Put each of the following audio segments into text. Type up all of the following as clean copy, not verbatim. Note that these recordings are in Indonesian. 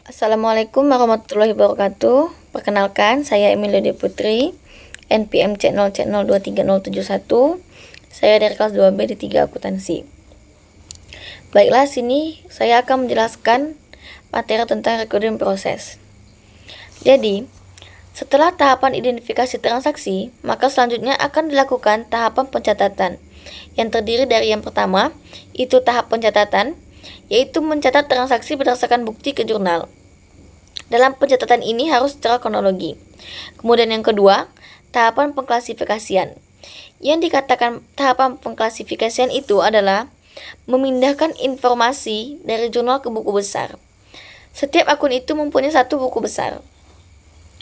Assalamualaikum warahmatullahi wabarakatuh. Perkenalkan, saya Emilia Putri, NPM channel 23071. Saya dari kelas 2B di 3 akuntansi. Baiklah, sini saya akan menjelaskan materi tentang recording proses. Jadi, setelah tahapan identifikasi transaksi, maka selanjutnya akan dilakukan tahapan pencatatan, yang terdiri dari yang pertama, itu tahap pencatatan, yaitu mencatat transaksi berdasarkan bukti ke jurnal. Dalam pencatatan ini harus secara kronologi. Kemudian yang kedua, tahapan pengklasifikasian. Yang dikatakan tahapan pengklasifikasian itu adalah memindahkan informasi dari jurnal ke buku besar. Setiap akun itu mempunyai satu buku besar.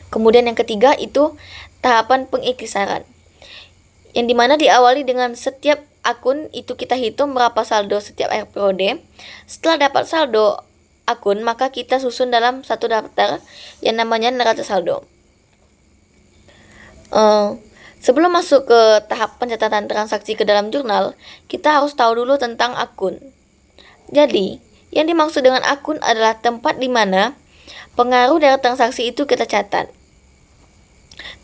Kemudian yang ketiga itu tahapan pengikhtisaran, yang dimana diawali dengan setiap akun itu kita hitung berapa saldo setiap akhir periode. Setelah dapat saldo akun, maka kita susun dalam satu daftar yang namanya neraca saldo. Sebelum masuk ke tahap pencatatan transaksi ke dalam jurnal, kita harus tahu dulu tentang akun. Jadi, yang dimaksud dengan akun adalah tempat di mana pengaruh dari transaksi itu kita catat.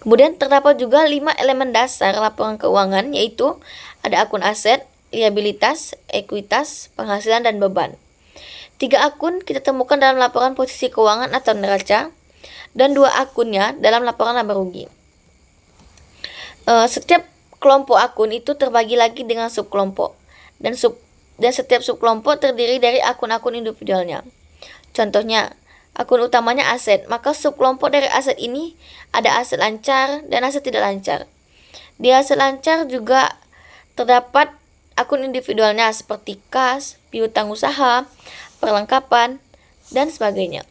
Kemudian terdapat juga 5 elemen dasar laporan keuangan, yaitu ada akun aset, liabilitas, ekuitas, penghasilan, dan beban. 3 akun kita temukan dalam laporan posisi keuangan atau neraca, dan 2 akunnya dalam laporan laba rugi. Setiap kelompok akun itu terbagi lagi dengan subkelompok, dan setiap subkelompok terdiri dari akun-akun individualnya. Contohnya, akun utamanya aset, maka subkelompok dari aset ini ada aset lancar dan aset tidak lancar. Di aset lancar juga terdapat akun individualnya seperti kas, piutang usaha, perlengkapan, dan sebagainya.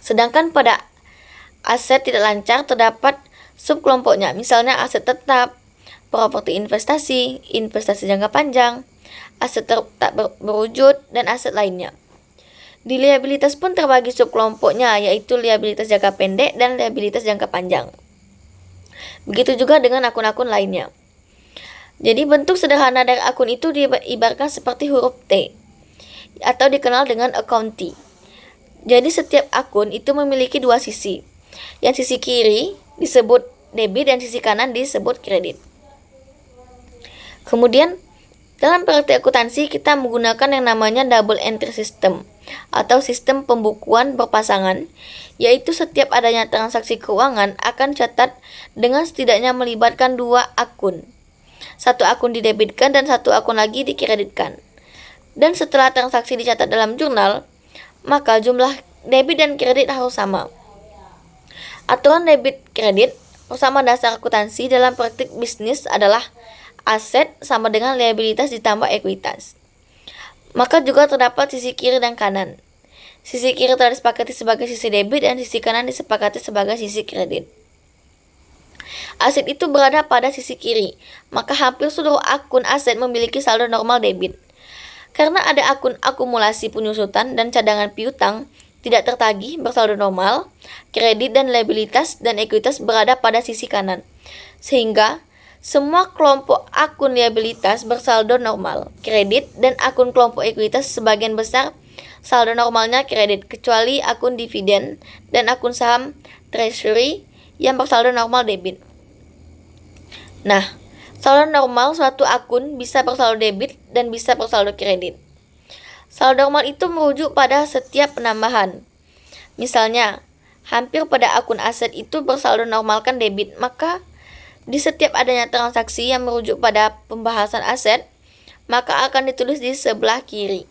Sedangkan pada aset tidak lancar terdapat subkelompoknya, misalnya aset tetap, properti investasi, investasi jangka panjang, aset tak berwujud, dan aset lainnya. Di liabilitas pun terbagi subkelompoknya, yaitu liabilitas jangka pendek dan liabilitas jangka panjang. Begitu juga dengan akun-akun lainnya. Jadi bentuk sederhana dari akun itu diibaratkan seperti huruf T, atau dikenal dengan accounting. Jadi setiap akun itu memiliki 2 sisi. Yang sisi kiri disebut debit dan sisi kanan disebut kredit. Kemudian dalam praktik akuntansi kita menggunakan yang namanya double entry system atau sistem pembukuan berpasangan, yaitu setiap adanya transaksi keuangan akan catat dengan setidaknya melibatkan 2 akun. Satu akun didebitkan dan satu akun lagi dikreditkan. Dan setelah transaksi dicatat dalam jurnal, maka jumlah debit dan kredit harus sama. Aturan debit kredit bersama dasar akuntansi dalam praktik bisnis adalah aset sama dengan liabilitas ditambah ekuitas. Maka juga terdapat sisi kiri dan kanan. Sisi kiri telah disepakati sebagai sisi debit dan sisi kanan disepakati sebagai sisi kredit. Aset itu berada pada sisi kiri, maka hampir seluruh akun aset memiliki saldo normal debit. Karena ada akun akumulasi penyusutan dan cadangan piutang tidak tertagih bersaldo normal, kredit dan liabilitas dan ekuitas berada pada sisi kanan. Sehingga semua kelompok akun liabilitas bersaldo normal, kredit, dan akun kelompok ekuitas sebagian besar saldo normalnya kredit, kecuali akun dividen dan akun saham treasury yang bersaldo normal debit. Nah, saldo normal suatu akun bisa bersaldo debit dan bisa bersaldo kredit. Saldo normal itu merujuk pada setiap penambahan. Misalnya, hampir pada akun aset itu bersaldo normalkan debit, maka di setiap adanya transaksi yang merujuk pada pembahasan aset, maka akan ditulis di sebelah kiri,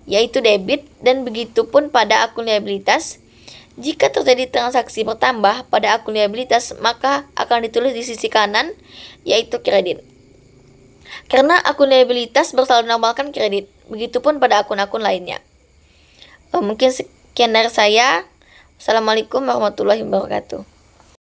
yaitu debit, dan begitu pun pada akun liabilitas. Jika terjadi transaksi bertambah pada akun liabilitas, maka akan ditulis di sisi kanan, yaitu kredit. Karena akun liabilitas bersaldo normalkan kredit, begitupun pada akun-akun lainnya. Mungkin sekian dari saya. Assalamualaikum warahmatullahi wabarakatuh.